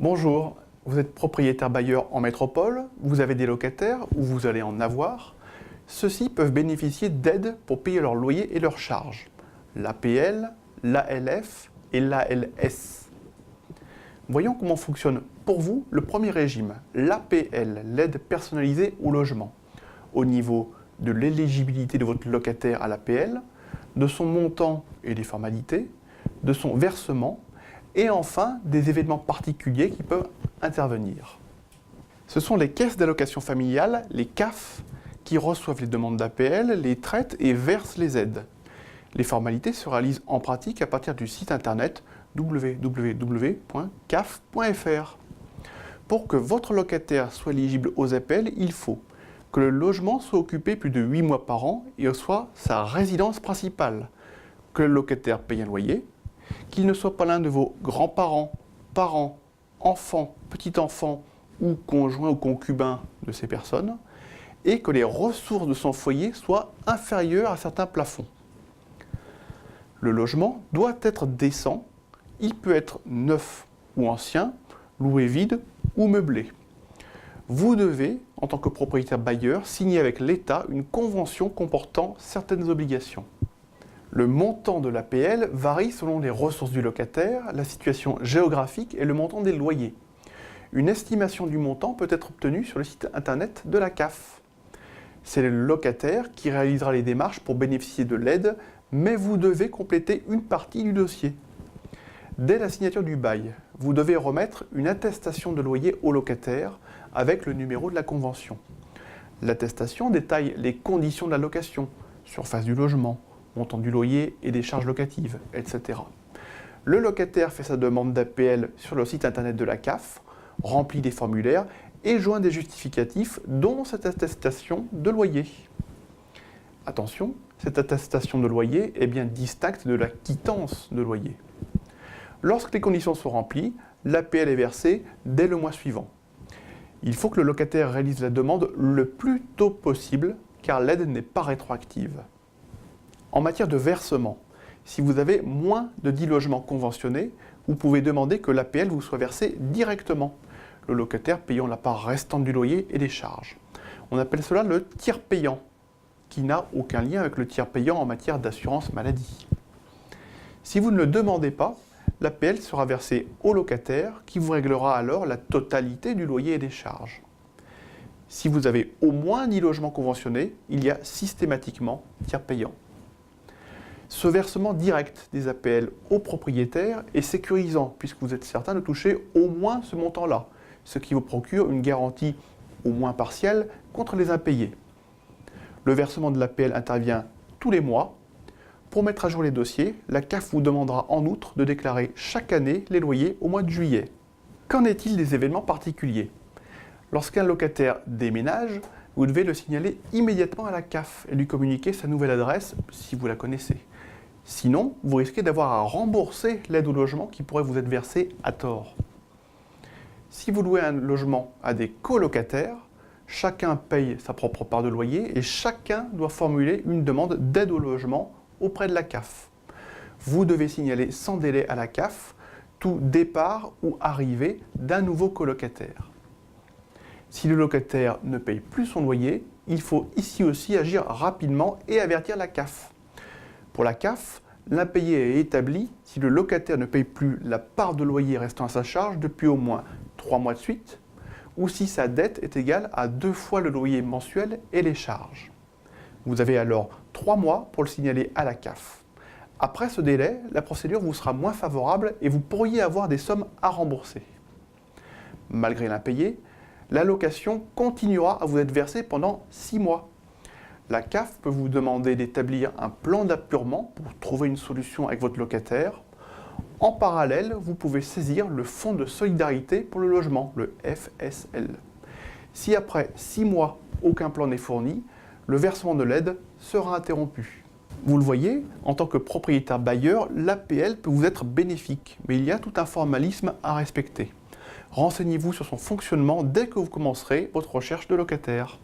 Bonjour, vous êtes propriétaire bailleur en métropole, vous avez des locataires ou vous allez en avoir. Ceux-ci peuvent bénéficier d'aides pour payer leur loyer et leurs charges. L'APL, l'ALF et l'ALS. Voyons comment fonctionne pour vous le premier régime, l'APL, l'aide personnalisée au logement. Au niveau de l'éligibilité de votre locataire à l'APL, de son montant et des formalités, de son versement, et enfin des événements particuliers qui peuvent intervenir. Ce sont les caisses d'allocation familiale, les CAF, qui reçoivent les demandes d'APL, les traitent et versent les aides. Les formalités se réalisent en pratique à partir du site internet www.caf.fr. Pour que votre locataire soit éligible aux APL, il faut que le logement soit occupé plus de 8 mois par an et soit sa résidence principale, que le locataire paye un loyer, qu'il ne soit pas l'un de vos grands-parents, parents, enfants, petits-enfants ou conjoints ou concubins de ces personnes, et que les ressources de son foyer soient inférieures à certains plafonds. Le logement doit être décent, il peut être neuf ou ancien, loué vide ou meublé. Vous devez, en tant que propriétaire bailleur, signer avec l'État une convention comportant certaines obligations. Le montant de l'APL varie selon les ressources du locataire, la situation géographique et le montant des loyers. Une estimation du montant peut être obtenue sur le site internet de la CAF. C'est le locataire qui réalisera les démarches pour bénéficier de l'aide, mais vous devez compléter une partie du dossier. Dès la signature du bail, vous devez remettre une attestation de loyer au locataire avec le numéro de la convention. L'attestation détaille les conditions de la location, surface du logement, montant du loyer et des charges locatives, etc. Le locataire fait sa demande d'APL sur le site internet de la CAF, remplit des formulaires et joint des justificatifs, dont cette attestation de loyer. Attention, cette attestation de loyer est bien distincte de la quittance de loyer. Lorsque les conditions sont remplies, l'APL est versée dès le mois suivant. Il faut que le locataire réalise la demande le plus tôt possible, car l'aide n'est pas rétroactive. En matière de versement, si vous avez moins de 10 logements conventionnés, vous pouvez demander que l'APL vous soit versée directement, le locataire payant la part restante du loyer et des charges. On appelle cela le tiers payant, qui n'a aucun lien avec le tiers payant en matière d'assurance maladie. Si vous ne le demandez pas, l'APL sera versée au locataire qui vous réglera alors la totalité du loyer et des charges. Si vous avez au moins 10 logements conventionnés, il y a systématiquement tiers payant. Ce versement direct des APL aux propriétaires est sécurisant puisque vous êtes certain de toucher au moins ce montant-là, ce qui vous procure une garantie au moins partielle contre les impayés. Le versement de l'APL intervient tous les mois. Pour mettre à jour les dossiers, la CAF vous demandera en outre de déclarer chaque année les loyers au mois de juillet. Qu'en est-il des événements particuliers? Lorsqu'un locataire déménage, vous devez le signaler immédiatement à la CAF et lui communiquer sa nouvelle adresse si vous la connaissez. Sinon, vous risquez d'avoir à rembourser l'aide au logement qui pourrait vous être versée à tort. Si vous louez un logement à des colocataires, chacun paye sa propre part de loyer et chacun doit formuler une demande d'aide au logement auprès de la CAF. Vous devez signaler sans délai à la CAF tout départ ou arrivée d'un nouveau colocataire. Si le locataire ne paye plus son loyer, il faut ici aussi agir rapidement et avertir la CAF. Pour la CAF, l'impayé est établi si le locataire ne paye plus la part de loyer restant à sa charge depuis au moins 3 mois de suite, ou si sa dette est égale à 2 fois le loyer mensuel et les charges. Vous avez alors 3 mois pour le signaler à la CAF. Après ce délai, la procédure vous sera moins favorable et vous pourriez avoir des sommes à rembourser. Malgré l'impayé, l'allocation continuera à vous être versée pendant 6 mois. La CAF peut vous demander d'établir un plan d'apurement pour trouver une solution avec votre locataire. En parallèle, vous pouvez saisir le Fonds de solidarité pour le logement, le FSL. Si après 6 mois, aucun plan n'est fourni, le versement de l'aide sera interrompu. Vous le voyez, en tant que propriétaire bailleur, l'APL peut vous être bénéfique, mais il y a tout un formalisme à respecter. Renseignez-vous sur son fonctionnement dès que vous commencerez votre recherche de locataire.